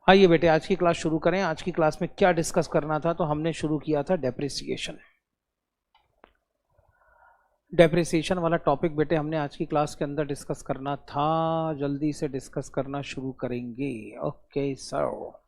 आइए बेटे आज की क्लास शुरू करें। आज की क्लास में क्या डिस्कस करना था, तो हमने शुरू किया था डेप्रिसिएशन। डेप्रिसिएशन वाला टॉपिक बेटे हमने आज की क्लास के अंदर डिस्कस करना था। जल्दी से डिस्कस करना शुरू करेंगे। Okay sir.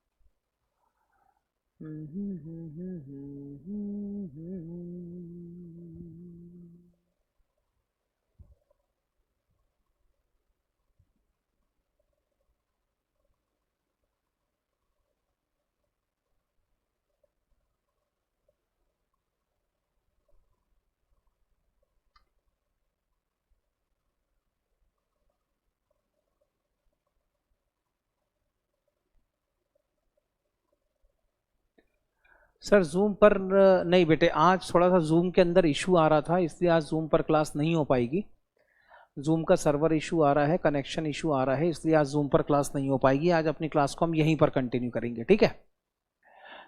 सर जूम पर नहीं बेटे, आज थोड़ा सा जूम के अंदर इशू आ रहा था, इसलिए आज जूम पर क्लास नहीं हो पाएगी। जूम का सर्वर इशू आ रहा है, कनेक्शन इशू आ रहा है, इसलिए आज जूम पर क्लास नहीं हो पाएगी। आज अपनी क्लास को हम यहीं पर कंटिन्यू करेंगे, ठीक है।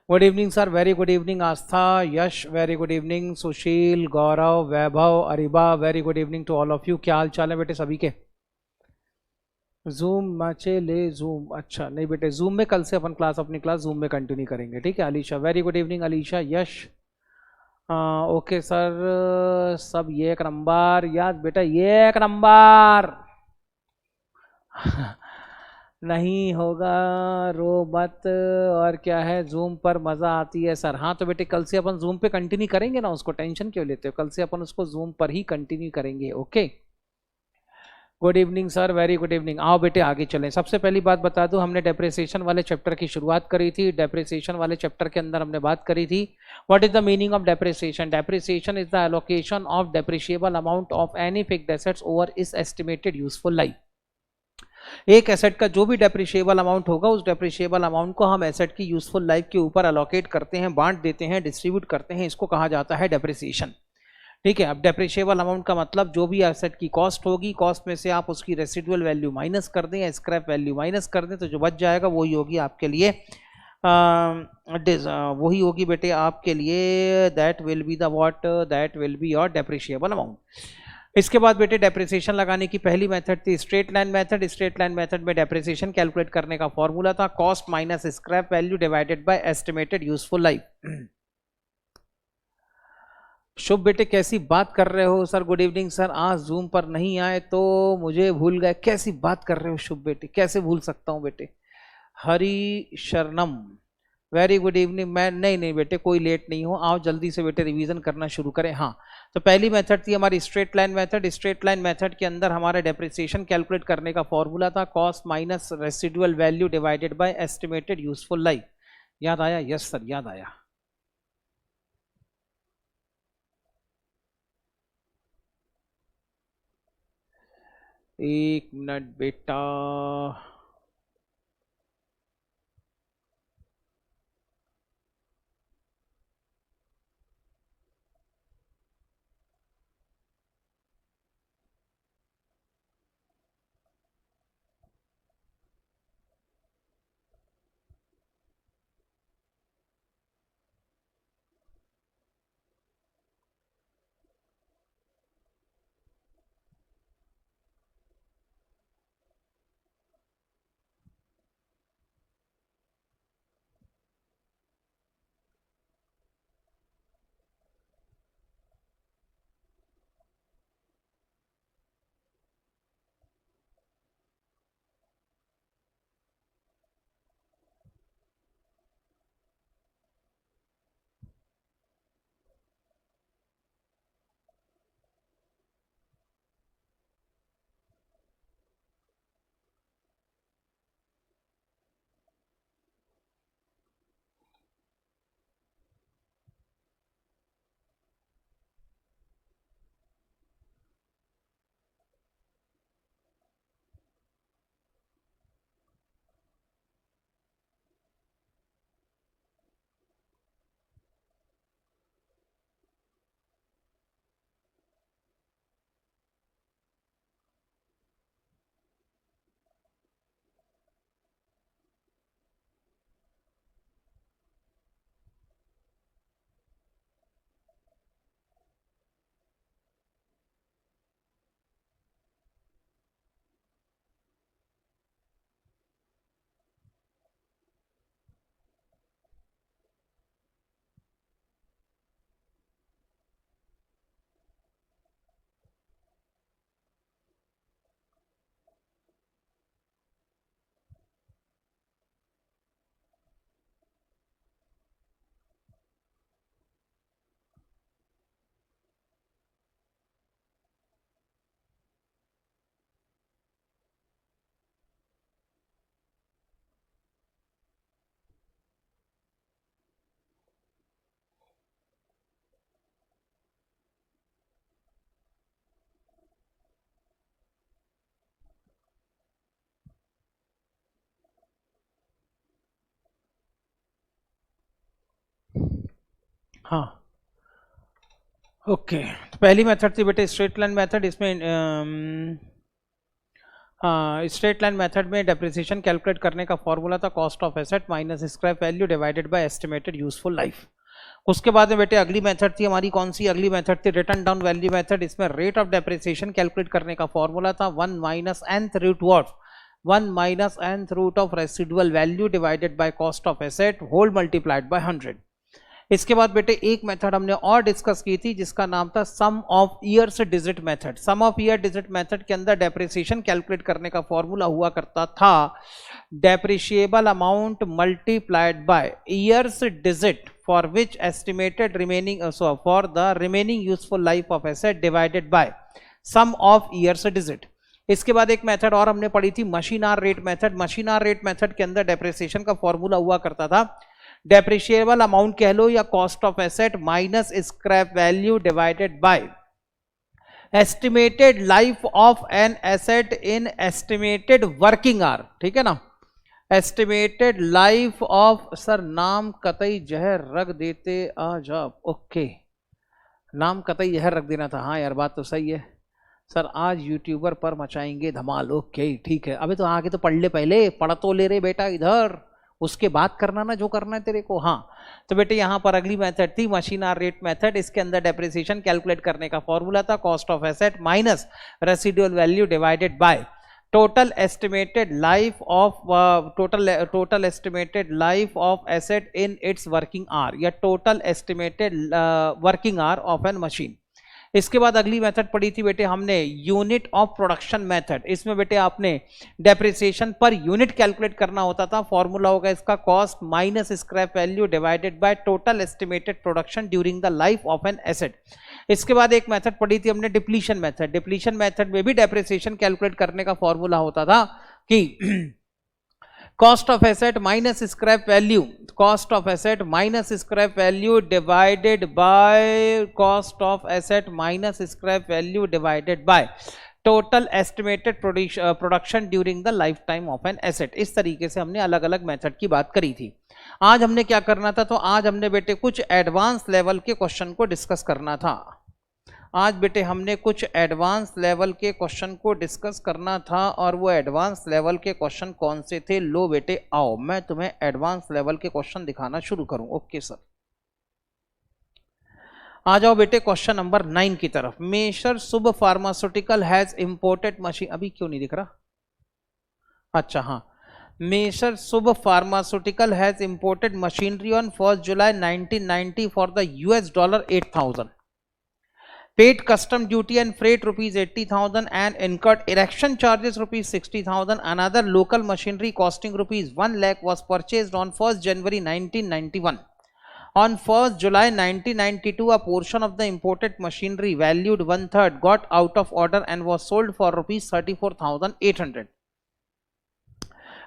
Good evening sir, very good evening. Aastha, Yash, very good evening. Sushil, Gaurav, Vaibhav, Ariba, very good evening to all of you. क्या हाल चाल है बेटे सभी के? जूम मचे ले जूम, अच्छा नहीं बेटे, जूम में कल से अपन क्लास अपनी क्लास जूम में कंटिन्यू करेंगे, ठीक है। Alisha, very good evening Alisha. Yash, okay sir, सब ये एक नंबर। याद बेटा ये एक नंबर। नहीं होगा, रो मत। और क्या है, जूम पर मजा आती है सर। हाँ तो बेटे कल से अपन जूम पे कंटिन्यू करेंगे ना, उसको टेंशन क्यों लेते हो, कल से अपन उसको जूम पर ही कंटिन्यू करेंगे। Okay, good evening sir, very good evening. आओ बेटे आगे चलें। सबसे पहली बात बता दूं, हमने डेप्रिसिएशन वाले चैप्टर की शुरुआत करी थी। डेप्रिसिएशन वाले चैप्टर के अंदर हमने बात करी थी what is the meaning of depreciation. Depreciation is the allocation of depreciable amount of any fixed assets over इस एस्टिमेटेड यूजफुल लाइफ। एक एसेट का जो भी डेप्रिशिएबल अमाउंट होगा, उस डेप्रिशिएबल अमाउंट को हम एसेट की यूजफुल लाइफ के ऊपर अलोकेट करते हैं, बांट देते हैं, डिस्ट्रीब्यूट करते हैं। इसको कहा जाता है डेप्रिसिएशन, ठीक है। अब डेप्रिशिएबल अमाउंट का मतलब जो भी एसेट की कॉस्ट होगी, कॉस्ट में से आप उसकी रेसिडुअल वैल्यू माइनस कर दें या स्क्रैप वैल्यू माइनस कर दें, तो जो बच जाएगा वही होगी आपके लिए वही होगी बेटे आपके लिए, that will be the what, that will be your depreciable amount. इसके बाद बेटे डेप्रिसिएशन लगाने की पहली मेथड थी straight line method. Straight line method में डेप्रिसिएशन कैलकुलेट करने का फॉर्मूला था cost minus scrap value divided by estimated useful life. Shubh बेटे कैसी बात कर रहे हो सर? गुड इवनिंग सर, आज जूम पर नहीं आए तो मुझे भूल गए, कैसी बात कर रहे हो शुभ बेटे, कैसे भूल सकता हूं बेटे। हरी शरणम, वेरी गुड इवनिंग। मैं नहीं नहीं बेटे कोई लेट नहीं हो, आओ जल्दी से बेटे रिवीजन करना शुरू करें। हाँ तो पहली मेथड थी हमारी straight line method. Straight line method के अंदर हमारे डेप्रिसिएशन कैलकुलेट करने का फॉर्मूला था cost minus residual value divided by estimated useful life. याद आया? यस सर याद आया। एक मिनट बेटा, हाँ ओके, तो पहली मेथड थी बेटे स्ट्रेट लाइन मेथड। इसमें हाँ, स्ट्रेट लाइन मेथड में डेप्रिसिएशन कैलकुलेट करने का फॉर्मूला था cost of asset minus scrap value divided by estimated useful life. उसके बाद में बेटे अगली मेथड थी हमारी, कौन सी अगली मेथड थी? Written down value method. इसमें रेट ऑफ डेप्रिसिएशन कैलकुलेट करने का फॉर्मूला था 1 minus nth root of 1 minus nth root of residual value divided by cost of asset whole multiplied by 100। इसके बाद बेटे एक मेथड हमने और डिस्कस की थी जिसका नाम था sum of years digit method. Sum of year digit method के अंदर डेप्रिसिएशन कैलकुलेट करने का फॉर्मूला हुआ करता था depreciable amount multiplied by years digit for which estimated remaining for the remaining useful life of asset divided by sum of years digit. इसके बाद एक मेथड और हमने पढ़ी थी machine hour rate method. Machine hour rate method के अंदर depreciation का फॉर्मूला हुआ करता था डेप्रिशिएबल अमाउंट कह लो या cost of asset minus scrap value divided by estimated life of an asset in estimated working our. ठीक है ना, एस्टिमेटेड लाइफ ऑफ, सर नाम कतई जहर रख देते आज आप। ओके, नाम कतई जहर रख देना था। हाँ यार बात तो सही है सर, आज यूट्यूबर पर मचाएंगे धमाल। ओके ठीक है, अबे तो आगे तो पढ़ ले, पहले पढ़ तो ले रे बेटा, इधर उसके बाद करना ना जो करना है तेरे को। हाँ तो बेटे यहाँ पर अगली मेथड थी मशीन आर रेट मेथड। इसके अंदर डेप्रिसिएशन कैलकुलेट करने का फॉर्मूला था cost of asset minus residual value divided by total estimated life of total estimated life of asset in its working hour या total estimated working hour of an machine. इसके बाद अगली method पढ़ी थी बेटे हमने यूनिट ऑफ प्रोडक्शन मेथड। इसमें बेटे आपने डेप्रिसिएशन पर यूनिट कैलकुलेट करना होता था। फॉर्मूला होगा इसका cost minus scrap value divided by total estimated production during the life of an asset. इसके बाद एक मेथड पढ़ी थी हमने डिप्लीशन मेथड। डिप्लीशन मेथड में भी डेप्रिसिएशन कैलकुलेट करने का फॉर्मूला होता था कि cost of asset minus scrap value, cost of asset minus scrap value divided by cost of asset minus scrap value divided by total estimated production during the life time of an asset. इस तरीके से हमने अलग अलग method की बात करी थी। आज हमने क्या करना था, तो आज हमने बेटे कुछ एडवांस लेवल के क्वेश्चन को डिस्कस करना था। आज बेटे हमने कुछ एडवांस लेवल के क्वेश्चन को डिस्कस करना था और वो एडवांस लेवल के क्वेश्चन कौन से थे? लो बेटे आओ मैं तुम्हें एडवांस लेवल के क्वेश्चन दिखाना शुरू करूं। ओके सर, आ जाओ बेटे क्वेश्चन नंबर 9 की तरफ। Messrs Shubh pharmaceutical has imported machine, अभी क्यों नहीं दिख रहा? अच्छा हाँ, messrs Shubh pharmaceutical has imported machinery on 1 July 1990 for the $8,000, paid custom duty and freight rupees 80,000 and incurred erection charges rupees 60,000. Another local machinery costing rupees 1 lakh was purchased on 1st January 1991. On 1st July 1992, a portion of the imported machinery valued 1/3 got out of order and was sold for rupees 34,800.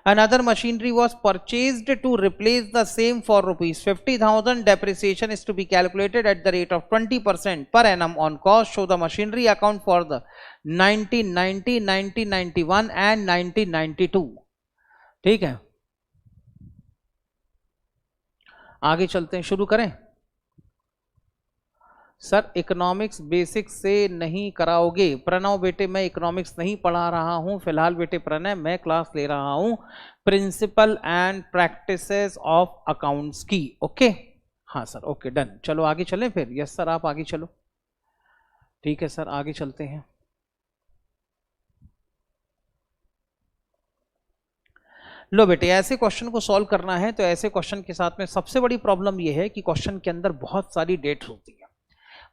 Another machinery was purchased to replace the same for rupees 50,000. Depreciation is to be calculated at the rate of 20% per annum on cost. Show the machinery account for the 1990, 1991 and 1992. ठीक है, आगे चलते हैं, शुरू करें। Sir economics basics से नहीं कराओगे? प्रणव बेटे मैं इकोनॉमिक्स नहीं पढ़ा रहा हूं फिलहाल बेटे प्रणय, मैं क्लास ले रहा हूं principle and practices of accounts की। ओके हाँ सर, ओके डन। चलो आगे चलें फिर। यस सर आप आगे चलो। ठीक है सर आगे चलते हैं। लो बेटे ऐसे क्वेश्चन को सॉल्व करना है तो ऐसे क्वेश्चन के साथ में सबसे बड़ी प्रॉब्लम यह है कि क्वेश्चन के अंदर बहुत सारी डेट होती है।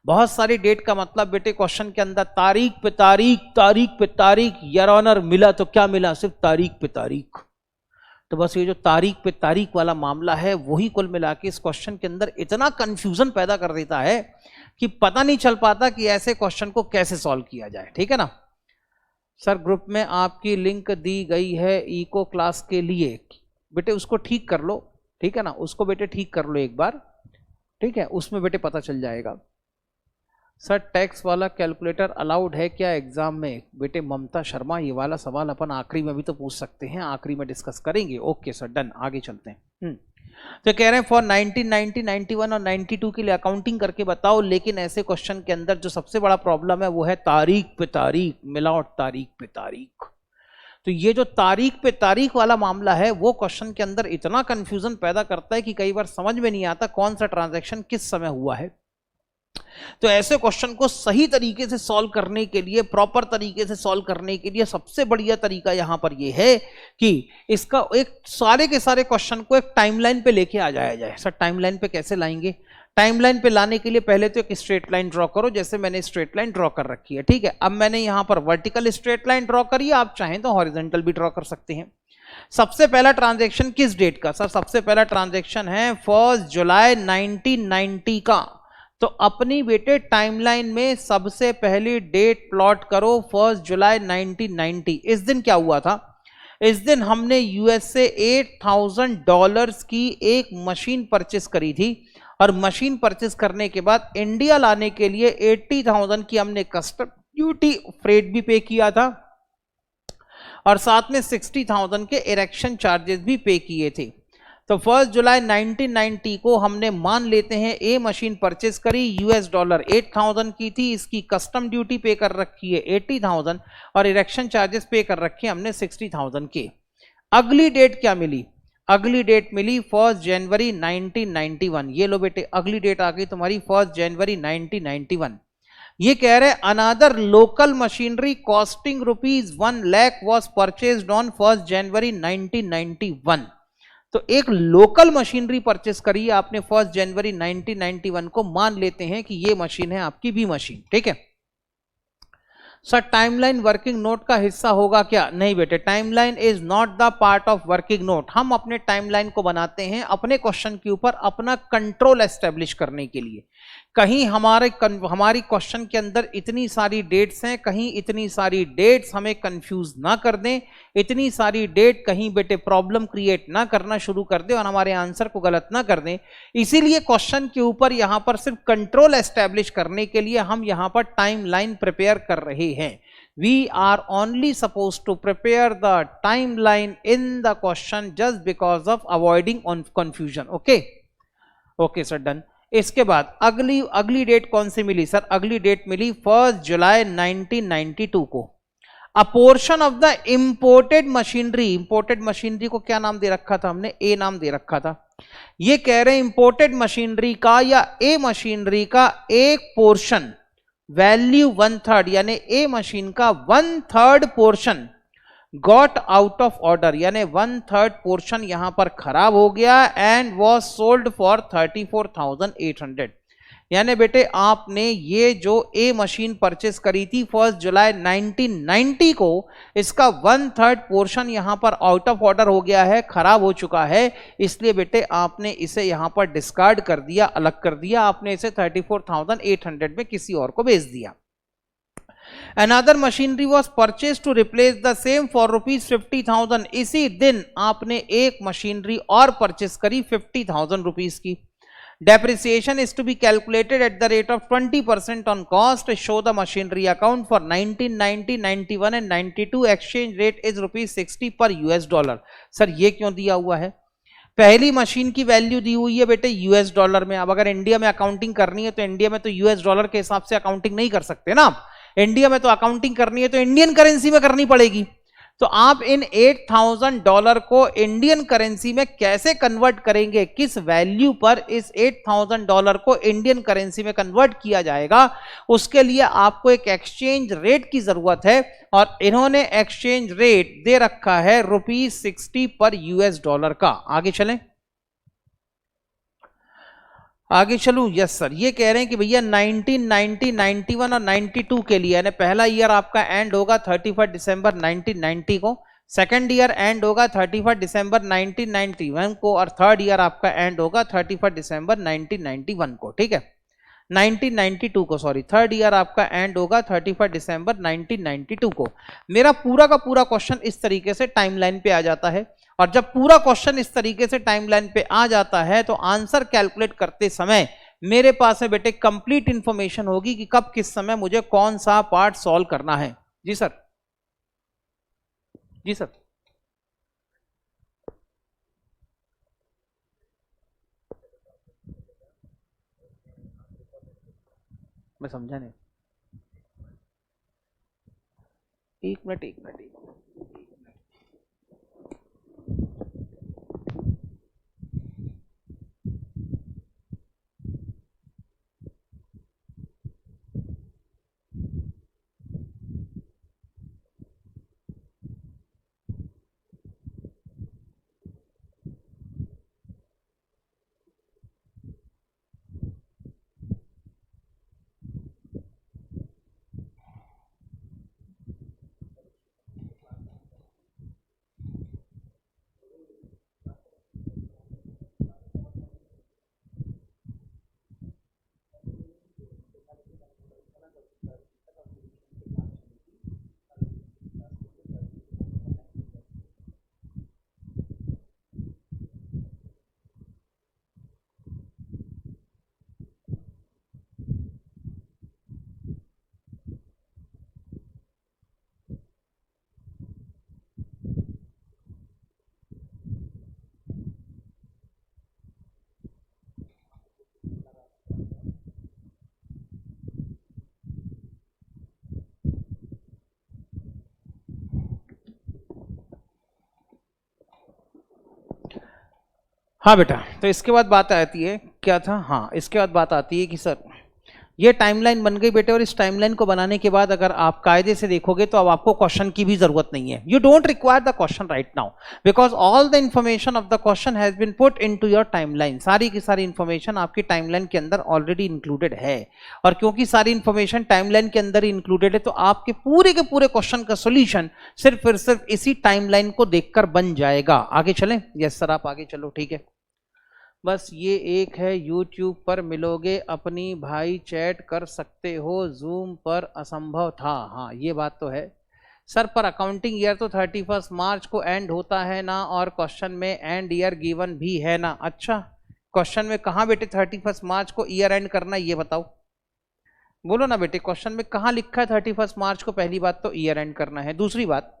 बहुत सारी डेट का मतलब बेटे क्वेश्चन के अंदर तारीख पे तारीख, तारीख पे तारीख। यार ऑनर मिला तो क्या मिला? सिर्फ तारीख पे तारीख। तो बस ये जो तारीख पे तारीख वाला मामला है वही कुल मिला के इस क्वेश्चन के अंदर इतना कंफ्यूजन पैदा कर देता है कि पता नहीं चल पाता कि ऐसे क्वेश्चन को कैसे सॉल्व किया जाए। ठीक है ना सर, ग्रुप में आपकी लिंक दी गई है इको क्लास के लिए, बेटे उसको ठीक कर लो। ठीक है ना, उसको बेटे ठीक कर लो एक बार। ठीक है, उसमें बेटे पता चल जाएगा। सर टैक्स वाला कैलकुलेटर अलाउड है क्या एग्जाम में? बेटे ममता शर्मा ये वाला सवाल अपन आखिरी में भी तो पूछ सकते हैं, आखिरी में डिस्कस करेंगे। ओके सर डन, आगे चलते हैं। तो कह रहे हैं फॉर 1990, 91 और 92 के लिए अकाउंटिंग करके बताओ, लेकिन ऐसे क्वेश्चन के अंदर जो सबसे बड़ा प्रॉब्लम है वो है तारीख पे तारीख, मिलाओ तारीख पे तारीख। तो ये जो तारीख पे तारीख वाला मामला है वो क्वेश्चन के अंदर इतना कंफ्यूजन पैदा करता है कि कई बार समझ में नहीं आता कौन सा ट्रांजैक्शन किस समय हुआ है। तो ऐसे क्वेश्चन को सही तरीके से सॉल्व करने के लिए, प्रॉपर तरीके से सॉल्व करने के लिए सबसे बढ़िया तरीका यहां पर यह है कि इसका एक सारे के सारे क्वेश्चन को एक टाइमलाइन पे लेके आ जाया जाए। सर टाइमलाइन पे कैसे लाएंगे? टाइमलाइन पे लाने के लिए पहले तो एक स्ट्रेट लाइन ड्रॉ करो, जैसे मैंने स्ट्रेट लाइन ड्रॉ कर रखी है, ठीक है। अब मैंने यहां पर वर्टिकल स्ट्रेट लाइन ड्रॉ करी है, आप चाहें तो हॉरिजॉन्टल भी ड्रॉ कर सकते हैं। सबसे पहला ट्रांजैक्शन किस डेट का? सर सबसे पहला ट्रांजैक्शन है 1 जुलाई 1990 का। तो अपनी बेटे टाइमलाइन में सबसे पहली डेट प्लॉट करो 1 जुलाई 1990। इस दिन क्या हुआ था? इस दिन हमने यूएसए $8,000 की एक मशीन परचेस करी थी, और मशीन परचेस करने के बाद इंडिया लाने के लिए 80,000 की हमने कस्टम ड्यूटी, फ्रेट भी पे किया था, और साथ में 60,000 के इरेक्शन चार्जेस भी पे किए थे। तो 1 जुलाई 1990 को हमने मान लेते हैं ए मशीन परचेस करी, $8,000 की थी, इसकी कस्टम ड्यूटी पे कर रखी है 80,000 और इरेक्शन चार्जेस पे कर रखे हमने 60,000 के। अगली डेट क्या मिली? अगली डेट मिली 1 जनवरी 1991। ये लो बेटे अगली डेट आ गई तुम्हारी 1 जनवरी 1991। ये कह रहे another local machinery costing ₹1 lakh was purchased on 1 जनवरी 1991। तो एक लोकल मशीनरी परचेस करी आपने 1 जनवरी 1991 को, मान लेते हैं कि ये मशीन है आपकी बी मशीन, ठीक है। सर टाइमलाइन वर्किंग नोट का हिस्सा होगा क्या? नहीं बेटे, timeline is not the part of working note. हम अपने टाइमलाइन को बनाते हैं अपने क्वेश्चन के ऊपर अपना कंट्रोल एस्टेब्लिश करने के लिए। कहीं हमारी क्वेश्चन के अंदर इतनी सारी डेट्स हैं, कहीं इतनी सारी डेट्स हमें कंफ्यूज ना कर दें, इतनी सारी डेट कहीं बेटे प्रॉब्लम क्रिएट ना करना शुरू कर दे और हमारे आंसर को गलत ना कर दें। इसीलिए क्वेश्चन के ऊपर यहां पर सिर्फ कंट्रोल एस्टेब्लिश करने के लिए हम यहां पर टाइमलाइन प्रिपेयर कर रहे हैं। We are only supposed to prepare the timeline in the question just because of avoiding confusion. Okay? Okay, sir, done. इसके बाद अगली डेट कौन सी मिली? सर अगली डेट मिली 1 जुलाई 1992 को। अ portion of the imported machinery, imported machinery को क्या नाम दे रखा था हमने? ए नाम दे रखा था। ये कह रहे हैं इंपोर्टेड मशीनरी का या ए मशीनरी का एक पोर्शन वैल्यू 1/3 यानी ए मशीन का 1/3 portion got out of order, यानी 1/3 पोर्शन यहां पर खराब हो गया एंड वॉज सोल्ड फॉर 34,800। यानी बेटे आपने ये जो ए मशीन परचेस करी थी 1 जुलाई 1990 को, इसका 1/3 पोर्शन यहां पर आउट ऑफ ऑर्डर हो गया है, खराब हो चुका है, इसलिए बेटे आपने इसे यहां पर डिस्कार्ड कर दिया, अलग कर दिया, आपने इसे 34,800 में किसी और को बेच दिया। Another machinery was purchased to replace the same for ₹50,000। इसी दिन आपने एक मशीनरी और परचेस करी 50,000 रुपीज की। Depreciation is to be calculated at the rate of 20% on cost. Show the machinery account for 1990, 91 and 92. Exchange rate is ₹60 per $। Sir ये क्यों दिया हुआ है? पहली मशीन की वैल्यू दी हुई है बेटे $। में। अब अगर इंडिया में अकाउंटिंग करनी है तो इंडिया में तो $, के हिसाब से अकाउंटिंग नहीं कर सकते ना आप। इंडिया में तो अकाउंटिंग करनी है तो इंडियन करेंसी में करनी पड़ेगी। तो आप इन $8,000 को इंडियन करेंसी में कैसे कन्वर्ट करेंगे, किस वैल्यू पर इस $8,000 को इंडियन करेंसी में कन्वर्ट किया जाएगा, उसके लिए आपको एक एक्सचेंज रेट की जरूरत है, और इन्होंने एक्सचेंज रेट दे रखा है ₹60 पर $। का। आगे चलें, आगे चलूं? यस सर, ये कह रहे हैं कि भैया 1990, 91 और 92 के लिए, यानी पहला ईयर आपका एंड होगा 31 दिसंबर 1990 को, सेकंड ईयर एंड होगा 31 दिसंबर 1991 को, और थर्ड ईयर आपका एंड होगा 31 दिसंबर 1991 को, ठीक है। 1992 को, सॉरी, थर्ड ईयर आपका एंड होगा 31 दिसंबर 1992 को। मेरा पूरा का पूरा क्वेश्चन इस तरीके से टाइमलाइन पे आ जाता है, और जब पूरा क्वेश्चन इस तरीके से टाइमलाइन पे आ जाता है तो आंसर कैलकुलेट करते समय मेरे पास है बेटे कंप्लीट इंफॉर्मेशन होगी कि कब किस समय मुझे कौन सा पार्ट सॉल्व करना है। जी सर, जी सर। मैं समझा नहीं। एक मिनट एक मिनट एक मिनट। हाँ बेटा, तो इसके बाद बात आती है, क्या था, हाँ इसके बाद बात आती है कि सर ये टाइमलाइन बन गई बेटे, और इस टाइमलाइन को बनाने के बाद अगर आप कायदे से देखोगे तो अब आपको क्वेश्चन की भी जरूरत नहीं है। You don't require the question right now because all the information of the question has been put into your timeline. सारी की सारी इंफॉर्मेशन आपकी टाइमलाइन के अंदर ऑलरेडी इंक्लूडेड है, और क्योंकि सारी इंफॉर्मेशन टाइमलाइन के अंदर ही इंक्लूडेड है तो आपके पूरे के पूरे क्वेश्चन का सोल्यूशन सिर्फ इसी टाइमलाइन को देखकर बन जाएगा। आगे चलें? यस सर, आप आगे चलो, ठीक है। बस ये एक है, YouTube पर मिलोगे अपनी भाई, चैट कर सकते हो, जूम पर असंभव था। हाँ ये बात तो है सर, पर अकाउंटिंग ईयर तो 31 मार्च को एंड होता है ना, और क्वेश्चन में एंड ईयर गिवन भी है ना। अच्छा, क्वेश्चन में कहाँ बेटे 31 मार्च को ईयर एंड करना, ये बताओ, बोलो ना बेटे, क्वेश्चन में कहाँ लिखा है 31 मार्च को? पहली बात तो ईयर एंड करना है। दूसरी बात,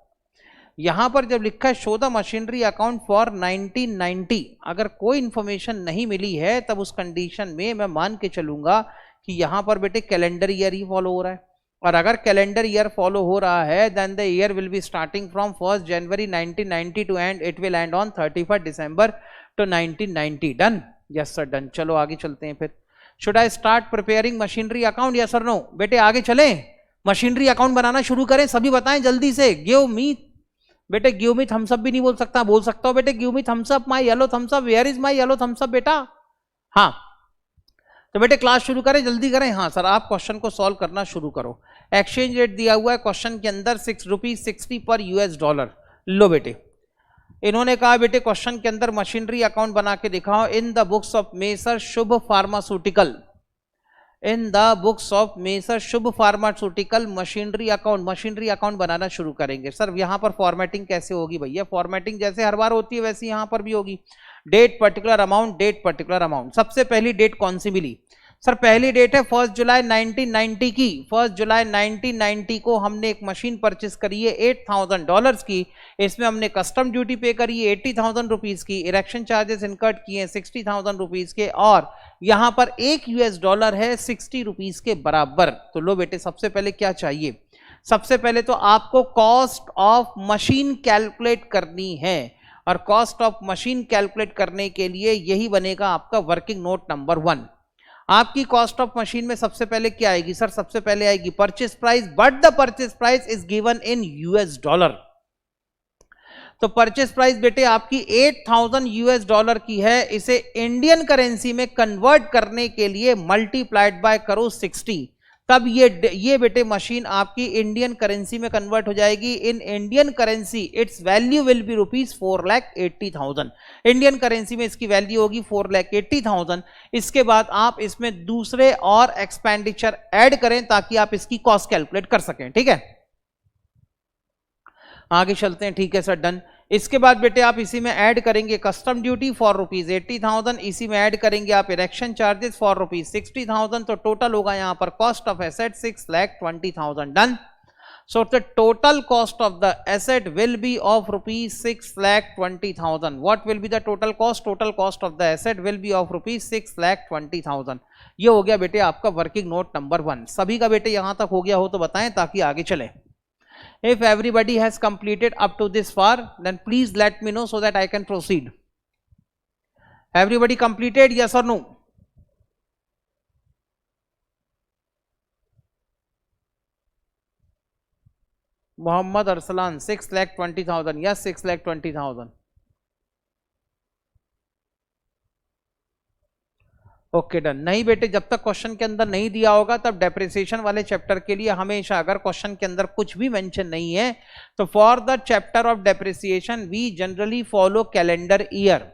यहां पर जब लिखा है show the machinery account for 1990, अगर कोई इंफॉर्मेशन नहीं मिली है तब उस कंडीशन में मैं मान के चलूंगा कि यहां पर बेटे कैलेंडर ईयर ही फॉलो हो रहा है, और अगर कैलेंडर ईयर फॉलो हो रहा है then the year will be starting from 1 January 1990 to and it will end on 31 December to 1990। Done? Yes sir, done. चलो आगे चलते हैं फिर। Should I start preparing machinery account, yes और नो? बेटे आगे चलें, मशीनरी अकाउंट बनाना शुरू करें, सभी बताएं जल्दी से। गिव मी बेटे, गिव मी थम्स अप भी नहीं बोल सकता, बोल सकता हूं बेटे give me thumbs up, my yellow thumbs up, where is my yellow thumbs up बेटा? हाँ, तो बेटे क्लास शुरू करें, जल्दी करें। हाँ सर, आप क्वेश्चन को सॉल्व करना शुरू करो। एक्सचेंज रेट दिया हुआ है क्वेश्चन के अंदर ₹6.60 पर US। लो बेटे, इन्होंने कहा बेटे क्वेश्चन के अंदर मशीनरी अकाउंट बना के दिखाओ in the books of messrs Shubh pharmaceutical, in the books of messrs Shubh pharmaceutical machinery account. Machinery account बनाना शुरू करेंगे। सर यहां पर फॉर्मेटिंग कैसे होगी भैया? फॉर्मेटिंग जैसे हर बार होती है वैसे यहां पर भी होगी। Date particular amount, date particular amount. सबसे पहली डेट कौन सी मिली? सर पहली डेट है 1 जुलाई 1990 की। 1 जुलाई 1990 को हमने एक मशीन परचेस करी है $8,000 की। इसमें हमने कस्टम ड्यूटी पे करी है 80,000 रुपीज की, इरेक्शन चार्जेस इनकर्ट किए हैं 60,000 रुपीज के, और यहां पर $1 है 60 रुपीज के बराबर। तो लो बेटे, सबसे पहले क्या चाहिए? सबसे पहले तो आपको कॉस्ट ऑफ मशीन कैलकुलेट करनी है, और कॉस्ट ऑफ मशीन कैलकुलेट करने के लिए यही बनेगा आपका वर्किंग नोट नंबर 1। आपकी कॉस्ट ऑफ मशीन में सबसे पहले क्या आएगी? सर सबसे पहले आएगी purchase price, but the purchase price is given in $। तो परचेस प्राइस बेटे आपकी $8,000 की है। इसे इंडियन करेंसी में कन्वर्ट करने के लिए मल्टीप्लाइड बाय करो 60, तब ये बेटे मशीन आपकी इंडियन करेंसी में कन्वर्ट हो जाएगी। In Indian currency it's value will be ₹4,80,000। Indian currency में इसकी वैल्यू होगी 4,80,000। इसके बाद आप इसमें दूसरे और एक्सपेंडिचर ऐड करें ताकि आप इसकी कॉस्ट कैलकुलेट कर सकें। ठीक है, आगे चलते हैं। ठीक है सर, डन। इसके बाद बेटे आप इसी में ऐड करेंगे कस्टम ड्यूटी फॉर ₹80,000, इसी में ऐड करेंगे आप इरेक्शन चार्जेस फॉर ₹60,000। तो टोटल होगा यहां पर cost of asset 6,20,000। Done. So the total cost of the asset will be of rupees 6,20,000. What will be the total cost? Total cost of the asset will be of rupees 6,20,000. ये हो गया बेटे आपका working note number 1. सभी का बेटे यहां तक हो गया हो तो बताएं ताकि आगे चले. If everybody has completed up to this far, then please let me know so that I can proceed. Everybody completed, yes or no? Muhammad Arsalan, 6,20,000. Yes, 6,20,000. Okay done. नहीं बेटे, जब तक क्वेश्चन के अंदर नहीं दिया होगा तब डेप्रिसिएशन वाले चैप्टर के लिए हमेशा अगर क्वेश्चन के अंदर कुछ भी मेंशन नहीं है तो for the chapter of depreciation we generally follow calendar year.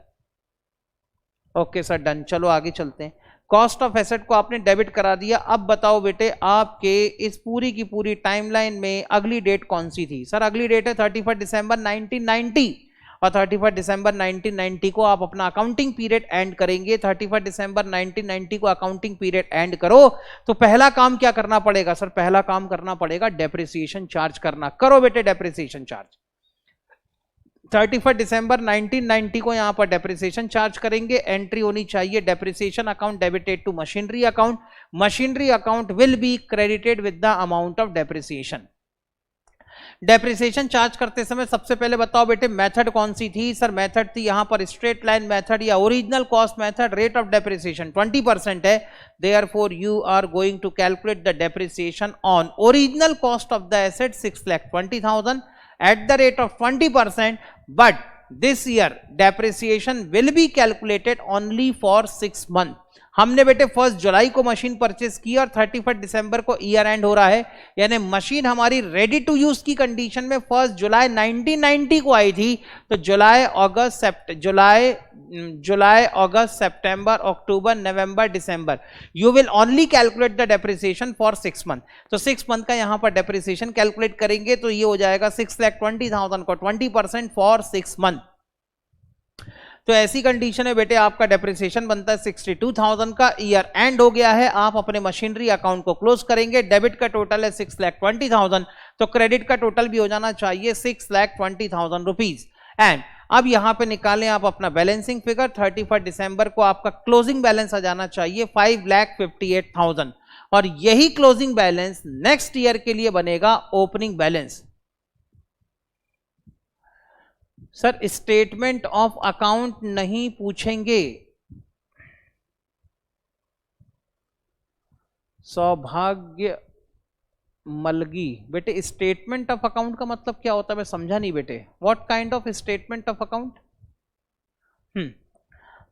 Okay sir done. चलो आगे चलते हैं. कॉस्ट ऑफ एसेट को आपने डेबिट करा दिया. अब बताओ बेटे आपके इस पूरी की पूरी टाइमलाइन में अगली डेट कौन सी थी? सर अगली डेट है 31 दिसंबर 1990 और 31 दिसंबर 1990 को आप अपना अकाउंटिंग पीरियड एंड करेंगे. 31 दिसंबर 1990 को अकाउंटिंग पीरियड एंड करो तो पहला काम क्या करना पड़ेगा? सर पहला काम करना पड़ेगा डेप्रिसिएशन चार्ज करना. करो बेटे डेप्रिसिएशन चार्ज. 31 दिसंबर 1990 को यहां पर डेप्रिसिएशन चार्ज करेंगे. एंट्री होनी चाहिए depreciation account debited to machinery account. Machinery account will be credited with the amount of depreciation. Depreciation charge करते समय सबसे पहले बताओ बेटे मेथड कौन सी थी? सर मेथड थी यहां पर स्ट्रेट लाइन मेथड या original cost method. Rate of depreciation 20% है. Therefore you are going to calculate the depreciation on original cost of the asset 6,20,000 at the rate of 20%, but this year depreciation will be calculated only for 6 months. हमने बेटे 1 जुलाई को machine purchase की और 31 दिसंबर को year and हो रहा है, यानी मशीन हमारी रेडी टू यूज की कंडीशन में 1 जुलाई 1990 को आई थी. तो जुलाई अगस्त सितंबर अक्टूबर नवंबर दिसंबर you will only calculate the depreciation for 6 month. तो 6 मंथ का यहां पर डेप्रिसिएशन कैलकुलेट करेंगे तो ये हो जाएगा 6,20,000 को 20% फॉर 6 मंथ. तो ऐसी कंडीशन है बेटे आपका डेप्रिसिएशन बनता है 62,000 का. ईयर एंड हो गया है, आप अपने मशीनरी अकाउंट को क्लोज करेंगे. डेबिट का टोटल है 6,20,000 तो क्रेडिट का टोटल भी हो जाना चाहिए 6,20,000 रुपीज. एंड अब यहां पे निकालें आप अपना बैलेंसिंग फिगर. 31 दिसंबर को आपका क्लोजिंग बैलेंस आ जाना चाहिए 5,58,000 और यही क्लोजिंग बैलेंस नेक्स्ट ईयर के लिए बनेगा opening balance. Sir statement of account नहीं पूछेंगे. सौभाग्य मलगी बेटे स्टेटमेंट ऑफ अकाउंट का मतलब क्या होता है? मैं समझा नहीं बेटे. What kind of statement of account?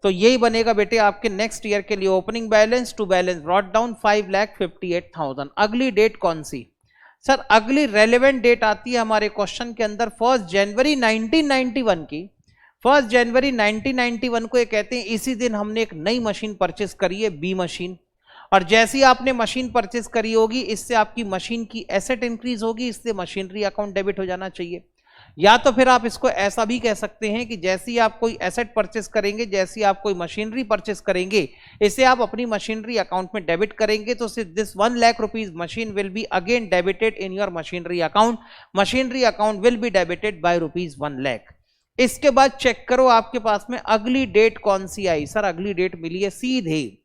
तो यही बनेगा बेटे आपके नेक्स्ट ईयर के लिए opening balance to balance brought down 5,58,000. अगली डेट कौन सी? सर अगली रेलेवेंट डेट आती है हमारे क्वेश्चन के अंदर 1 जनवरी 1991 की. 1 जनवरी 1991 को ये कहते हैं इसी दिन हमने एक नई मशीन परचेस करी है, बी मशीन. और जैसे ही आपने मशीन परचेस करी होगी इससे आपकी मशीन की एसेट इंक्रीज होगी, इससे मशीनरी अकाउंट डेबिट हो जाना चाहिए. या तो फिर आप इसको ऐसा भी कह सकते हैं कि जैसे ही आप कोई एसेट परचेस करेंगे, जैसे ही आप कोई मशीनरी परचेस करेंगे, इसे आप अपनी मशीनरी अकाउंट में डेबिट करेंगे तो this 1 lakh rupees machine will be again debited in your machinery account. Machinery account will be debited by rupees 1 lakh. इसके बाद चेक करो आपके पास में अगली डेट कौन सी आई. सर अगली डेट मिली है सीधे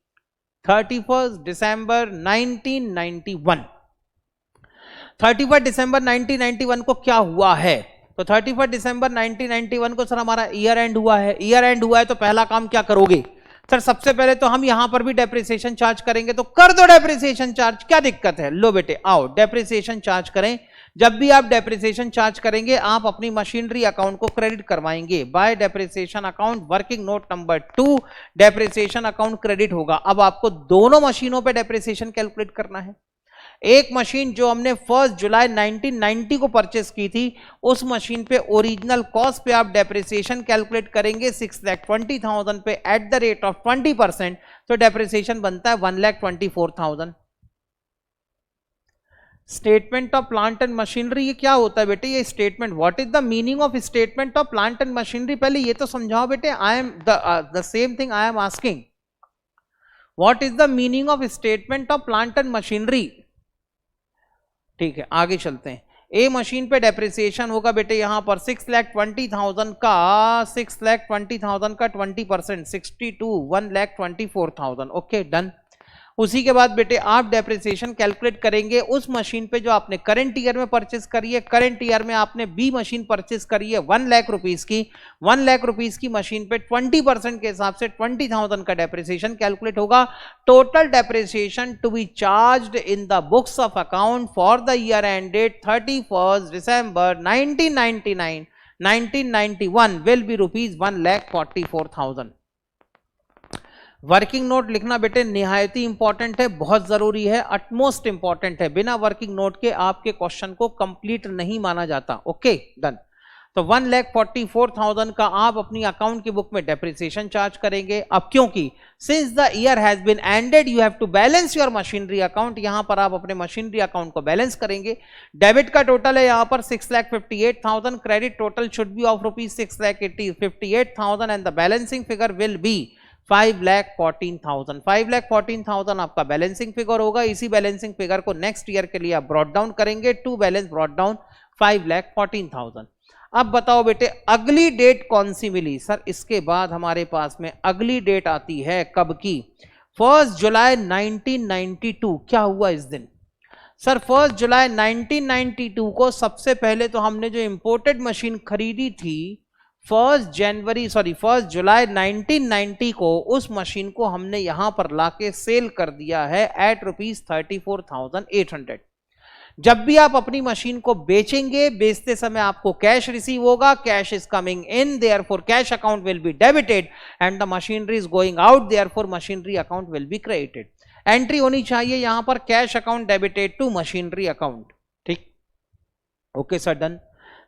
31 दिसंबर 1991. 31 दिसंबर 1991 को क्या हुआ है? तो 31 दिसंबर 1991 को सर हमारा ईयर एंड हुआ है. ईयर एंड हुआ है तो पहला काम क्या करोगे? सर सबसे पहले तो हम यहां पर भी डेप्रिसिएशन चार्ज करेंगे. तो कर दो डेप्रिसिएशन चार्ज, क्या दिक्कत है? लो बेटे आओ डेप्रिसिएशन चार्ज करें. जब भी आप डेप्रिसिएशन चार्ज करेंगे आप अपनी मशीनरी अकाउंट को क्रेडिट करवाएंगे bye depreciation account working note number 2. Depreciation account credit होगा. अब आपको दोनों मशीनों पे डेप्रिसिएशन कैलकुलेट करना है. एक मशीन जो हमने 1 जुलाई 1990 को परचेस की थी उस मशीन पे ओरिजिनल कॉस्ट पे आप डेप्रिसिएशन कैलकुलेट करेंगे 6,20,000 पे एट द रेट ऑफ 20%. तो डेप्रिसिएशन बनता है 1,24,000. Statement of plant and machinery ये क्या होता है बेटे? ये statement, what is the meaning of statement of plant and machinery? पहले ये तो समझाओ बेटे. I am the same thing I am asking. What is the meaning of statement of plant and machinery? ठीक है आगे चलते हैं. ए मशीन पे डेप्रिसिएशन होगा बेटे यहाँ पर 6,20,000 का 6,20,000 का 20% 62 1,24,000। Okay done. उसी के बाद बेटे आप डेप्रिसिएशन कैलकुलेट करेंगे उस मशीन पे जो आपने करंट ईयर में परचेस करी है। करंट ईयर में आपने बी मशीन परचेस करी है 1 लाख रुपीस की। 1 लाख रुपीस की मशीन पे 20% के हिसाब से 20,000 का डेप्रिसिएशन कैलकुलेट होगा। Total depreciation to be charged in the books of account for the year ended 31 December 1991 will be rupees 1,44,000। Working note लिखना बेटे निहायती इंपॉर्टेंट है, बहुत जरूरी है, अटमोस्ट इंपॉर्टेंट है। बिना वर्किंग नोट के आपके क्वेश्चन को कंप्लीट नहीं माना जाता। Okay done. तो 1,44,000 का आप अपनी अकाउंट की बुक में डेप्रिसिएशन चार्ज करेंगे। अब क्योंकि since the year has been ended you have to balance your machinery account, यहां पर आप अपने मशीनरी अकाउंट को बैलेंस करेंगे। डेबिट का टोटल है यहां पर 6,58,000, credit total should be of rupees 6,58,000 and the balancing figure will be 5,14,000। 5,14,000 आपका बैलेंसिंग फिगर होगा। इसी बैलेंसिंग फिगर को नेक्स्ट ईयर के लिए आप ब्रॉट डाउन करेंगे टू बैलेंस ब्रॉट डाउन 5,14,000। अब बताओ बेटे अगली डेट कौन सी मिली? सर इसके बाद हमारे पास में अगली डेट आती है कब की? 1 जुलाई 1992। क्या हुआ इस दिन? सर 1 जुलाई 1992 को सबसे पहले तो हमने जो इंपोर्टेड मशीन खरीदी थी 1 जुलाई 1990 को उस मशीन को हमने यहां पर लाके सेल कर दिया है एट रुपीज 34,800। जब भी आप अपनी मशीन को बेचेंगे, बेचते समय आपको कैश रिसीव होगा, cash is coming in, therefore cash account will be debited and the machinery is going out, therefore machinery account will be credited. Entry होनी चाहिए यहां पर cash account debited to machinery account. ठीक, okay sir done.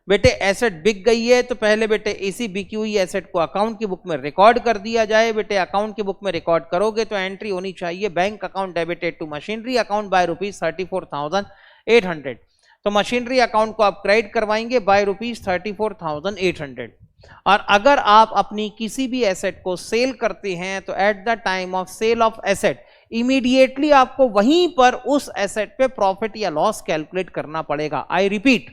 बेटे asset बिक गई है तो पहले बेटे इसी बिकी हुई एसेट को अकाउंट की बुक में रिकॉर्ड कर दिया जाए। बेटे अकाउंट की बुक में रिकॉर्ड करोगे तो एंट्री होनी चाहिए bank account debited to machinery account by rupees 34,800। तो मशीनरी अकाउंट को आप क्रेडिट करवाएंगे बाय रुपीज 34,800। और अगर आप अपनी किसी भी एसेट को सेल करते हैं तो at the time of sale of asset immediately आपको वहीं पर उस एसेट पे प्रॉफिट या लॉस कैलकुलेट करना पड़ेगा। I repeat,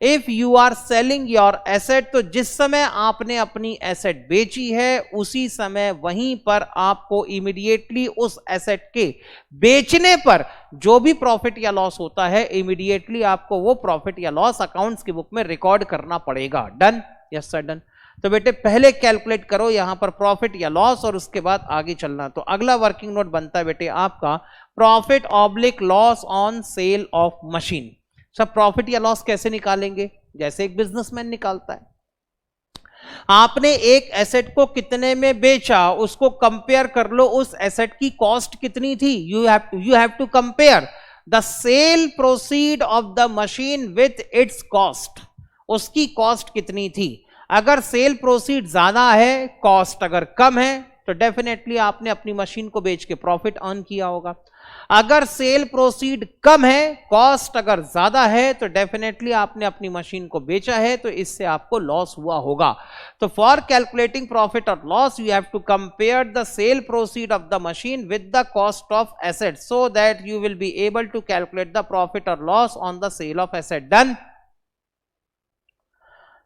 if you are selling your asset, तो जिस समय आपने अपनी एसेट बेची है उसी समय वहीं पर आपको इमीडिएटली उस एसेट के बेचने पर जो भी प्रॉफिट या लॉस होता है इमीडिएटली आपको वो प्रॉफिट या लॉस अकाउंट्स की बुक में रिकॉर्ड करना पड़ेगा। डन? Yes sir done. तो बेटे पहले कैलकुलेट करो यहां पर प्रॉफिट या लॉस और उसके बाद आगे चलना। तो अगला वर्किंग नोट बनता है बेटे आपका profit oblique loss on sale of machine. सब प्रॉफिट या लॉस कैसे निकालेंगे? जैसे एक बिजनेसमैन निकालता है। आपने एक एसेट को कितने में बेचा उसको कंपेयर कर लो, उस एसेट की कॉस्ट कितनी थी। You have to compare the sale proceed of the machine with its cost. उसकी कॉस्ट कितनी थी? अगर सेल प्रोसीड ज्यादा है, कॉस्ट अगर कम है, तो डेफिनेटली आपने अपनी मशीन को बेच के प्रॉफिट अर्न किया होगा। अगर सेल प्रोसीड कम है, कॉस्ट अगर ज्यादा है, तो डेफिनेटली आपने अपनी मशीन को बेचा है, तो इससे आपको लॉस हुआ होगा। तो फॉर कैलकुलेटिंग प्रॉफिट और loss you have to compare the sale proceed of the machine with the cost of asset so that you will be able to calculate the profit और loss on the sale of asset. Done?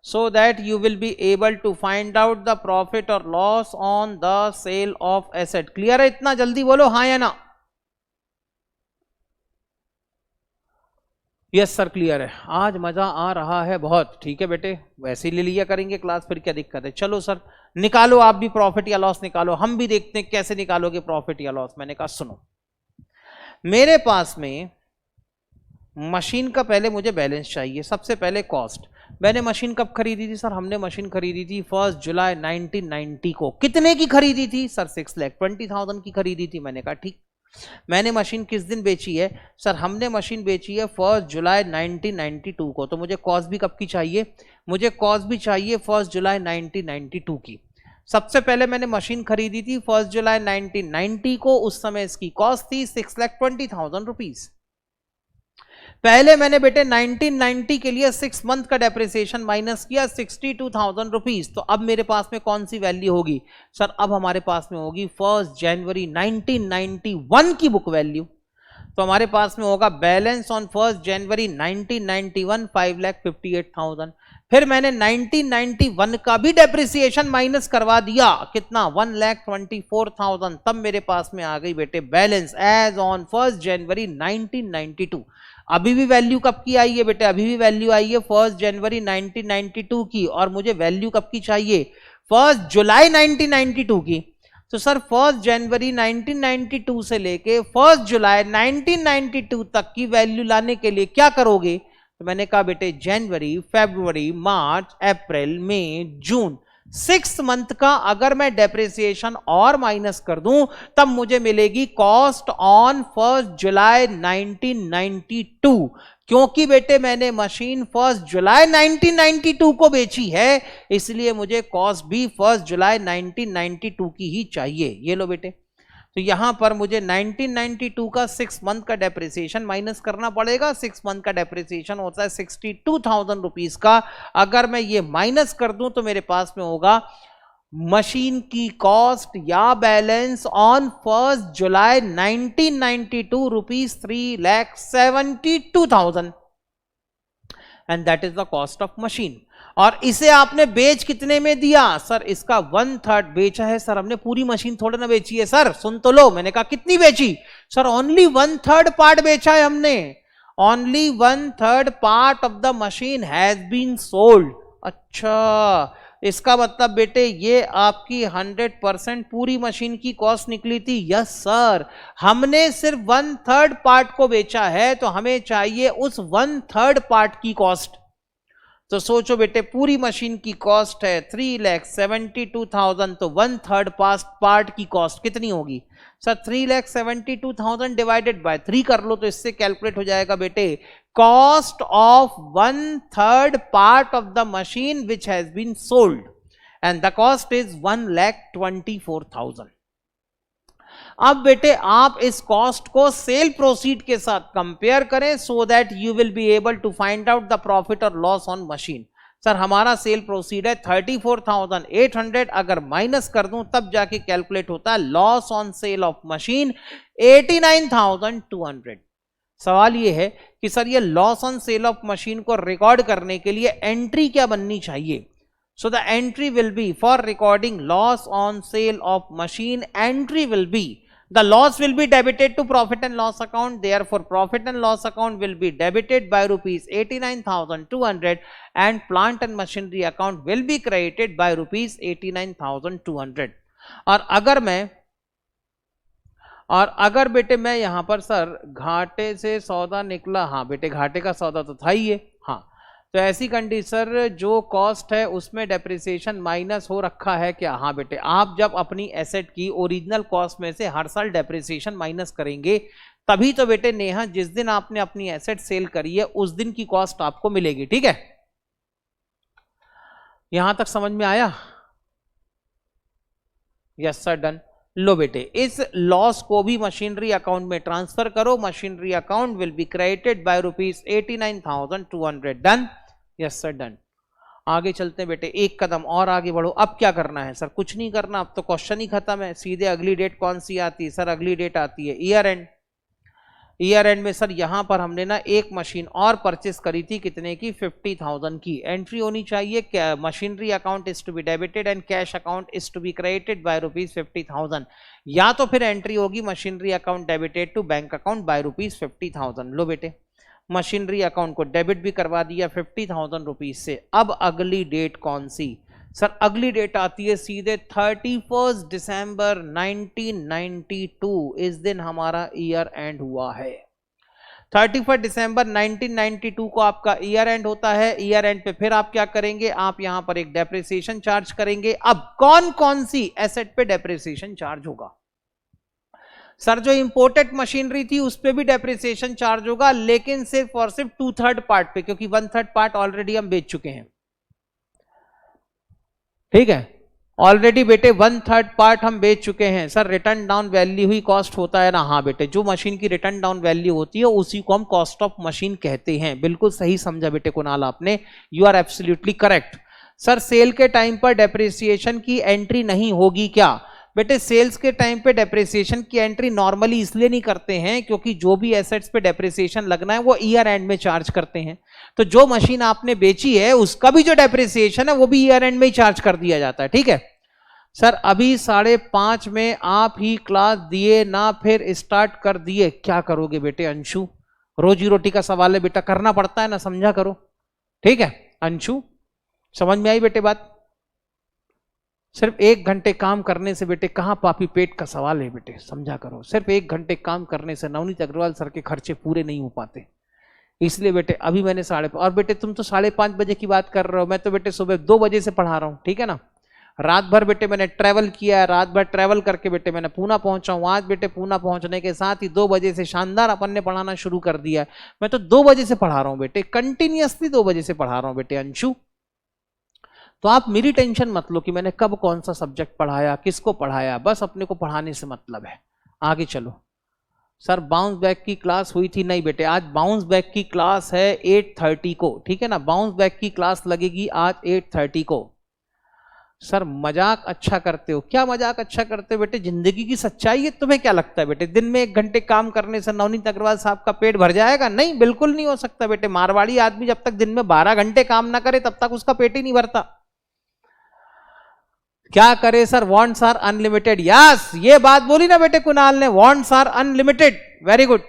so that you will be able to find out the profit or loss on the sale of asset। Clear है? इतना जल्दी बोलो हाँ या ना। Yes sir clear है। आज मजा आ रहा है बहुत। ठीक है बेटे, वैसे ही ले लिया करेंगे क्लास, फिर क्या दिक्कत है। चलो सर निकालो आप भी प्रॉफिट या लॉस निकालो, हम भी देखते हैं कैसे निकालोगे प्रॉफिट या लॉस। मैंने कहा सुनो, मेरे पास में मशीन का पहले मुझे बैलेंस चाहिए। सबसे पहले कॉस्ट। मैंने मशीन कब खरीदी थी? सर हमने मशीन खरीदी थी 1 जुलाई 1990 को। कितने की खरीदी थी? सर 6,20,000 की खरीदी थी। मैंने कहा ठीक। मैंने मशीन किस दिन बेची है? सर हमने मशीन बेची है 1 जुलाई 1992 को। तो मुझे कॉस्ट भी कब की चाहिए? मुझे कॉस्ट भी चाहिए 1 जुलाई 1992 की। सबसे पहले मैंने मशीन खरीदी थी 1 जुलाई 1990 को। उस समय इसकी कॉस्ट थी 6,20,000 रुपीज। पहले मैंने बेटे 1990 के लिए 6 मंथ का डेप्रिसिएशन माइनस किया 62,000 रुपीज। तो अब मेरे पास में कौन सी वैल्यू होगी? सर अब हमारे पास में होगी 1 जनवरी 1991 की बुक वैल्यू। तो हमारे पास में होगा बैलेंस ऑन 1 जनवरी 1991 5,58,000। फिर मैंने 1991 का भी डेप्रिसिएशन माइनस करवा दिया, कितना 1,24,000। तब मेरे पास में आ गई बेटे बैलेंस एज ऑन 1 जनवरी 1992। अभी भी वैल्यू कब की आई है बेटे, अभी भी वैल्यू आई है 1 जनवरी 1992 की, और मुझे वैल्यू कब की चाहिए 1 जुलाई 1992 की। तो सर 1 जनवरी 1992 से लेके 1 जुलाई 1992 तक की वैल्यू लाने के लिए क्या करोगे, तो मैंने कहा बेटे जनवरी, फरवरी, मार्च, अप्रैल, मई, जून, 6 मंथ का अगर मैं डेप्रिसिएशन और माइनस कर दूं तब मुझे मिलेगी कॉस्ट ऑन 1 जुलाई 1992। क्योंकि बेटे मैंने मशीन 1 जुलाई 1992 को बेची है, इसलिए मुझे कॉस्ट भी 1 जुलाई 1992 की ही चाहिए। ये लो बेटे, तो यहां पर मुझे 1992 का 6 मंथ का डेप्रिसिएशन माइनस करना पड़ेगा। 6 मंथ का डेप्रिसिएशन होता है 62,000 रुपीज का। अगर मैं ये माइनस कर दूं तो मेरे पास में होगा मशीन की कॉस्ट या balance on 1 July 1992 rupees 3,72,000 and that is the cost of machine. और इसे आपने बेच कितने में दिया, सर इसका 1/3 बेचा है। सर हमने पूरी मशीन थोड़ा ना बेची है, सर सुन तो लो। मैंने कहा कितनी बेची, सर ओनली 1/3 पार्ट बेचा है हमने, only 1/3 part of the machine has been sold. अच्छा, इसका मतलब बेटे ये आपकी 100% पूरी मशीन की कॉस्ट निकली थी। यस सर, हमने सिर्फ 1/3 पार्ट को बेचा है, तो हमें चाहिए उस 1/3 पार्ट की कॉस्ट। तो सोचो बेटे पूरी मशीन की कॉस्ट है 3,72,000, तो 1/3 पार्ट की कॉस्ट कितनी होगी सर, 3,72,000 डिवाइडेड बाय 3 कर लो, तो इससे कैलकुलेट हो जाएगा बेटे cost of 1/3 part of the machine which has been sold and the cost is 1,24,000। अब बेटे आप इस कॉस्ट को सेल प्रोसीड के साथ कंपेयर करें so that you will be able to find out the profit और लॉस ऑन मशीन। सर हमारा सेल प्रोसीड है 34,800, अगर माइनस कर दूं तब जाके कैलकुलेट होता है loss on sale of machine 89,200। सवाल ये है कि सर ये loss on sale of machine को रिकॉर्ड करने के लिए एंट्री क्या बननी चाहिए। So the entry will be for recording loss on sale of machine, entry will be the loss will be debited to profit and loss account, therefore profit and loss account will be debited by rupees 89,200 and plant and machinery account will be credited by rupees 89,200। और अगर बेटे मैं यहां पर sir घाटे से सौदा निकला, हाँ बेटे घाटे का सौदा तो था ही है, हाँ, तो ऐसी कंडीशन जो कॉस्ट है उसमें डेप्रिसिएशन माइनस हो रखा है क्या, हाँ बेटे आप जब अपनी एसेट की ओरिजिनल कॉस्ट में से हर साल डेप्रिसिएशन माइनस करेंगे तभी तो बेटे नेहा जिस दिन आपने अपनी एसेट सेल करी है उस दिन की कॉस्ट आपको मिलेगी। ठीक है, यहां तक समझ में आया? Yes sir, done. लो बेटे इस लॉस को भी मशीनरी अकाउंट में ट्रांसफर करो, machinery account will be credited by rupees 89,200। Done? Yes sir, done. आगे चलते हैं बेटे, एक कदम और आगे बढ़ो। अब क्या करना है सर? कुछ नहीं करना, अब तो क्वेश्चन ही खत्म है। सीधे अगली डेट कौन सी आती है सर? अगली डेट आती है ईयर एंड। ईयर एंड में सर यहां पर हमने ना एक मशीन और परचेस करी थी, कितने की? 50,000 की। एंट्री होनी चाहिए machinery account is to be debited and cash account is to be credited by rupees 50,000, या तो फिर एंट्री होगी machinery account debited to bank account by rupees 50,000। लो बेटे मशीनरी अकाउंट को डेबिट भी करवा दिया 50,000 रुपीज से। अब अगली डेट कौन सी सर? अगली डेट आती है सीधे 31 दिसंबर 1992। इस दिन हमारा ईयर एंड हुआ है। 31 दिसंबर 1992 को आपका ईयर एंड होता है। ईयर एंड पे फिर आप क्या करेंगे? आप यहां पर एक डेप्रिसिएशन चार्ज करेंगे। अब कौन कौन सी एसेट पे डेप्रिसिएशन चार्ज होगा सर? जो इंपोर्टेड मशीनरी थी उस पे भी डेप्रिसिएशन चार्ज होगा, लेकिन सिर्फ और सिर्फ 2/3 पार्ट पे, क्योंकि 1/3 पार्ट ऑलरेडी हम बेच चुके हैं। ठीक है, ऑलरेडी बेटे 1/3 पार्ट हम बेच चुके हैं। सर रिटर्न डाउन वैल्यू ही कॉस्ट होता है ना? हाँ बेटे, जो मशीन की रिटर्न डाउन वैल्यू होती है उसी को हम कॉस्ट ऑफ मशीन कहते हैं। बिल्कुल सही समझा बेटे कुणाल आपने, you are absolutely correct. Sir sale के टाइम पर डेप्रिसिएशन की एंट्री नहीं होगी क्या? बेटे सेल्स के टाइम पे डेप्रिसिएशन की एंट्री नॉर्मली इसलिए नहीं करते हैं क्योंकि जो भी एसेट्स पे डेप्रिसिएशन लगना है वो ईयर एंड में चार्ज करते हैं। तो जो मशीन आपने बेची है उसका भी जो डेप्रिसिएशन है वो भी ईयर एंड में ही चार्ज कर दिया जाता है। ठीक है सर, अभी 5:30 में आप ही क्लास दिए ना, फिर स्टार्ट कर दिए, क्या करोगे बेटे अंशु? रोजी रोटी का सवाल है बेटा, करना पड़ता है ना, समझा करो। ठीक है अंशु, समझ में आई बेटे बात? सिर्फ 1 घंटे काम करने से बेटे कहां पापी पेट का सवाल है बेटे, समझा करो। सिर्फ 1 घंटे काम करने से नवनीत अग्रवाल सर के खर्चे पूरे नहीं हो पाते। इसलिए बेटे अभी मैंने 5:30, और बेटे तुम तो 5:30 बजे की बात कर रहे हो, मैं तो बेटे सुबह 2 बजे से पढ़ा रहा हूं। ठीक है ना, रात भर बेटे मैंने ट्रैवल किया है, रात भर ट्रैवल करके बेटे मैंने पूना पहुंचा हूं। आज बेटे पूना पहुंचने के साथ ही 2 बजे से शानदार अपन ने पढ़ाना शुरू कर दिया है। मैं तो 2 बजे से पढ़ा रहा हूं बेटे, कंटिन्यूअसली 2 बजे से पढ़ा रहा हूं बेटे अंशु। तो आप मेरी टेंशन मत लो कि मैंने कब कौन सा सब्जेक्ट पढ़ाया, किसको पढ़ाया, बस अपने को पढ़ाने से मतलब है। आगे चलो। सर बाउंस बैक की क्लास हुई थी? नहीं बेटे, आज बाउंस बैक की क्लास है 8:30 को। ठीक है ना, बाउंस बैक की क्लास लगेगी आज 8:30 को। सर मजाक अच्छा करते हो। क्या मजाक अच्छा करते हो बेटे? जिंदगी की सच्चाई है। तुम्हें क्या लगता है बेटे दिन में 1 घंटे काम करने से नवनीत अग्रवाल साहब का पेट भर जाएगा? नहीं, बिल्कुल नहीं हो सकता बेटे। मारवाड़ी आदमी जब तक दिन में 12 घंटे काम ना करे तब तक उसका पेट ही नहीं भरता। क्या करे sir? Wants are unlimited. Yes, ये बात बोली ना बेटे कुणाल ने, wants are unlimited. Very good.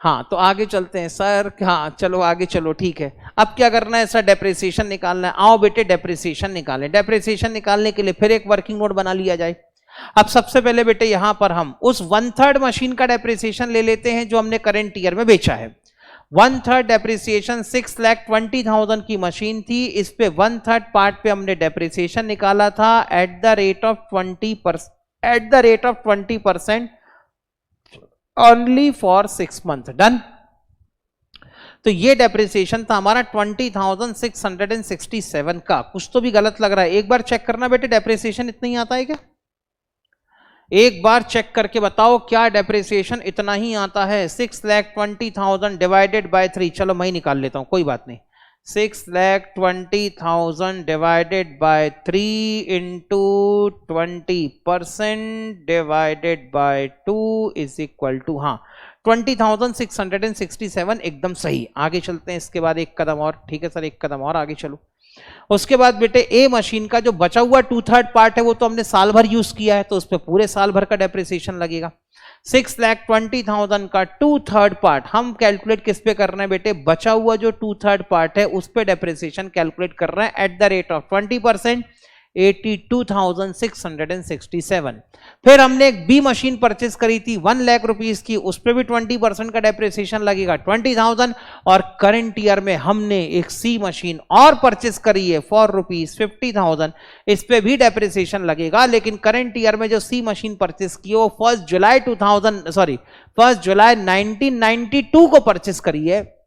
हाँ तो आगे चलते हैं सर। हाँ चलो आगे चलो, ठीक है। अब क्या करना है सर? डेप्रिसिएशन निकालना है। आओ बेटे डेप्रिसिएशन निकालें। डेप्रिसिएशन निकालने के लिए फिर एक वर्किंग नोट बना लिया जाए। अब सबसे पहले बेटे यहां पर हम उस 1/3 मशीन का डेप्रिसिएशन ले लेते हैं जो हमने करंट ईयर में बेचा है। 1/3 डेप्रिसिएशन 6,20,000 की मशीन थी। इस पे 1/3 पार्ट पे हमने डेप्रिसिएशन निकाला था at the rate of 20% only for 6 month. Done. तो ये डेप्रिसिएशन था हमारा 20,667 का। कुछ तो भी गलत लग रहा है, एक बार चेक करना बेटे। डेप्रिसिएशन इतना ही आता है क्या? एक बार चेक करके बताओ क्या डेप्रिसिएशन इतना ही आता है? 6,20,000 डिवाइडेड बाय 3। चलो मैं ही निकाल लेता हूं, कोई बात नहीं। 6,20,000 divided by 3 into 20% divided by 2 is equal to, हाँ 20,667 एकदम सही। आगे चलते हैं इसके बाद एक कदम और। ठीक है सर, एक कदम और आगे चलो। उसके बाद बेटे ए मशीन का जो बचा हुआ 2/3 पार्ट है वो तो हमने साल भर यूज किया है, तो उस पर पूरे साल भर का डेप्रिसिएशन लगेगा। 6,20,000 का 2/3 पार्ट हम कैलकुलेट किस पे कर रहे हैं बेटे? बचा हुआ जो 2/3 पार्ट है उस पे डेप्रिसिएशन कैलकुलेट कर रहे हैं एट द रेट ऑफ 20%, 82,667। फिर हमने एक बी मशीन परचेस करी थी 1 लाख रुपीस की, उस पर भी 20% का डेप्रिसिएशन लगेगा 20,000। और करंट ईयर में हमने एक सी मशीन और परचेस करी है फॉर ₹50,000, इस पे भी डेप्रिसिएशन लगेगा। लेकिन करंट ईयर में जो सी मशीन परचेस की है वो 1 जुलाई 1992 को परचेस करी है,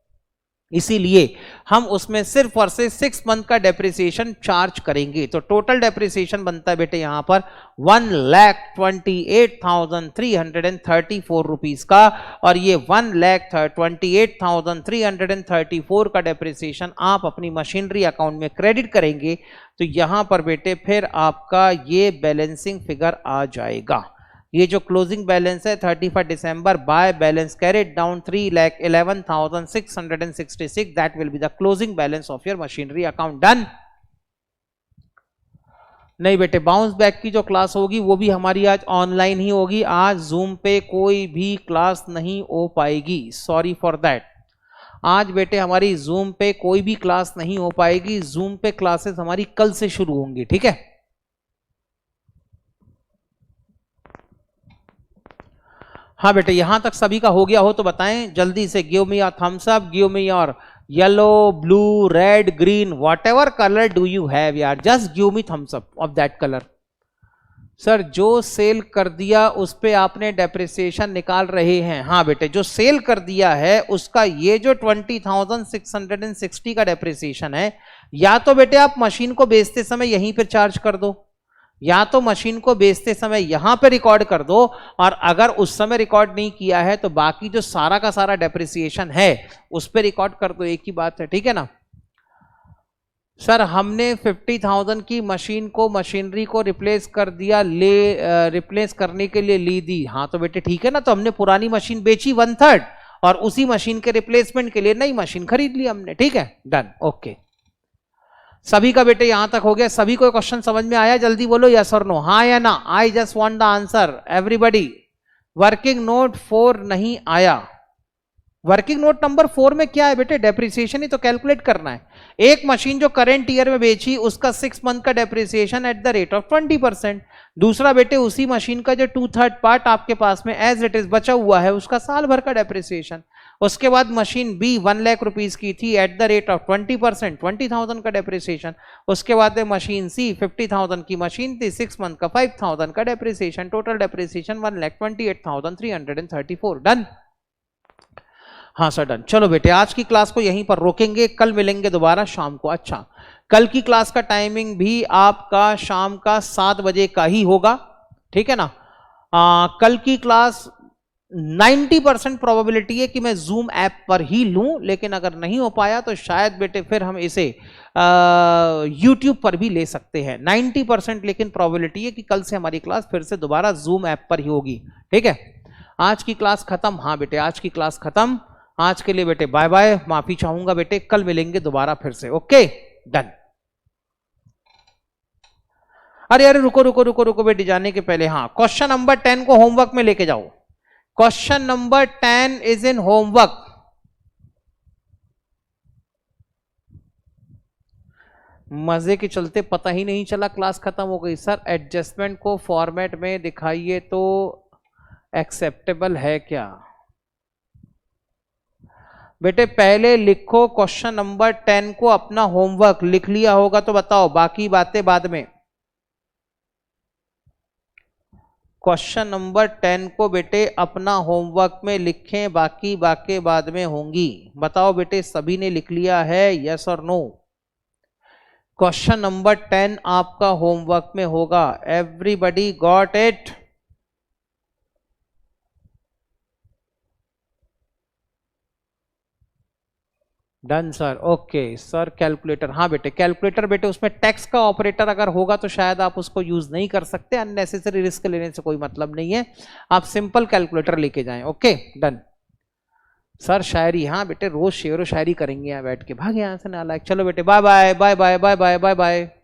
इसीलिए हम उसमें सिर्फ और सिर्फ 6 मंथ का डेप्रिसिएशन चार्ज करेंगे। तो टोटल डेप्रिसिएशन बनता है बेटे यहां पर 1,28,334 रुपीस का। और ये 1,28,334 का डेप्रिसिएशन आप अपनी मशीनरी अकाउंट में क्रेडिट करेंगे तो यहां पर बेटे फिर आपका ये बैलेंसिंग फिगर आ जाएगा। ये जो क्लोजिंग बैलेंस है 31 दिसंबर by balance carried down 3,11,666, that will be the closing balance of your machinery account. Done. नहीं बेटे, बाउंस बैक की जो क्लास होगी वो भी हमारी आज ऑनलाइन ही होगी। आज जूम पे कोई भी क्लास नहीं हो पाएगी, सॉरी फॉर दैट। आज बेटे हमारी जूम पे कोई भी क्लास नहीं हो पाएगी। जूम पे क्लासेस हमारी कल से शुरू होंगी, ठीक है। हाँ बेटे, यहां तक सभी का हो गया हो तो बताएं जल्दी से। Give me your thumbs up, give me your yellow, blue, red, green, whatever colour do you have यार, just give me thumbs up of that colour. Sir जो सेल कर दिया उस पे आपने डेप्रिसिएशन निकाल रहे हैं? हाँ बेटे, जो सेल कर दिया है उसका ये जो 20,660 का डेप्रिसिएशन है, या तो बेटे आप मशीन को बेचते समय यहीं पर चार्ज कर दो, या तो मशीन को बेचते समय यहां पे रिकॉर्ड कर दो। और अगर उस समय रिकॉर्ड नहीं किया है तो बाकी जो सारा का सारा डेप्रिसिएशन है उस पे रिकॉर्ड कर दो, एक ही बात है, ठीक है ना। सर हमने 50,000 की मशीन को मशीनरी को रिप्लेस कर दिया, रिप्लेस करने के लिए ली दी। हाँ तो बेटे ठीक है ना, तो हमने पुरानी मशीन बेची 1/3 और उसी मशीन के रिप्लेसमेंट के लिए नई मशीन खरीद ली हमने। ठीक है, डन, ओके। सभी का बेटे यहां तक हो गया? सभी को क्वेश्चन समझ में आया? जल्दी बोलो यस और नो, हाँ या ना। I just want the answer everybody. Working note 4 नहीं आया। वर्किंग नोट नंबर 4 में क्या है बेटे? डेप्रिसिएशन ही तो कैलकुलेट करना है। एक मशीन जो करंट ईयर में बेची उसका 6 मंथ का depreciation at the rate of 20%। दूसरा बेटे उसी मशीन का जो 2/3 पार्ट आपके पास में एज इट इज बचा हुआ है उसका साल भर का डेप्रिसिएशन। उसके बाद मशीन बी 1 लाख रुपीज की थी एट द रेट ऑफ 20%, 20,000 का डेप्रिसिएशन। उसके बाद में मशीन सी 50,000 की मशीन थी, 6 मंथ का 5,000 का डेप्रिसिएशन, टोटल डेप्रिसिएशन 1,28,334। डन? हाँ सर डन। चलो बेटे आज की क्लास को यहीं पर रोकेंगे, कल मिलेंगे दोबारा शाम को। अच्छा, कल की क्लास का टाइमिंग भी आपका शाम का 7 बजे का ही होगा, ठीक है ना। कल की क्लास 90% प्रोबेबिलिटी है कि मैं जूम ऐप पर ही लूं, लेकिन अगर नहीं हो पाया तो शायद बेटे फिर हम इसे यूट्यूब पर भी ले सकते हैं। 90% लेकिन प्रोबेबिलिटी है कि कल से हमारी क्लास फिर से दोबारा जूम ऐप पर ही होगी। ठीक है, आज की क्लास खत्म। हाँ बेटे आज की क्लास खत्म। आज के लिए बेटे बाय बाय, माफी चाहूंगा बेटे, कल मिलेंगे दोबारा फिर से। Okay done. अरे अरे रुको रुको रुको रुको बेटे, जाने के पहले हाँ क्वेश्चन नंबर 10 को होमवर्क में लेके जाओ। Question number 10 is in homework. मजे के चलते पता ही नहीं चला क्लास खत्म हो गई। सर एडजस्टमेंट को फॉर्मेट में दिखाइए तो एक्सेप्टेबल है क्या? बेटे पहले लिखो क्वेश्चन नंबर 10 को, अपना होमवर्क लिख लिया होगा तो बताओ, बाकी बातें बाद में। क्वेश्चन नंबर 10 को बेटे अपना होमवर्क में लिखें, बाकी बातें बाद में होंगी। बताओ बेटे सभी ने लिख लिया है, यस और नो? क्वेश्चन नंबर 10 आपका होमवर्क में होगा। Everybody got it? Done sir. Okay sir calculator, हाँ बेटे कैलकुलेटर बेटे उसमें टैक्स का ऑपरेटर अगर होगा तो शायद आप उसको यूज नहीं कर सकते, अननेसेसरी रिस्क लेने से कोई मतलब नहीं है, आप सिंपल कैलकुलेटर लेके जाएं। Okay done. सर शायरी, हाँ बेटे रोज शेरो शायरी करेंगे यहाँ बैठ के, भाग यहाँ से नालायक। चलो बेटे bye bye bye bye bye bye bye bye.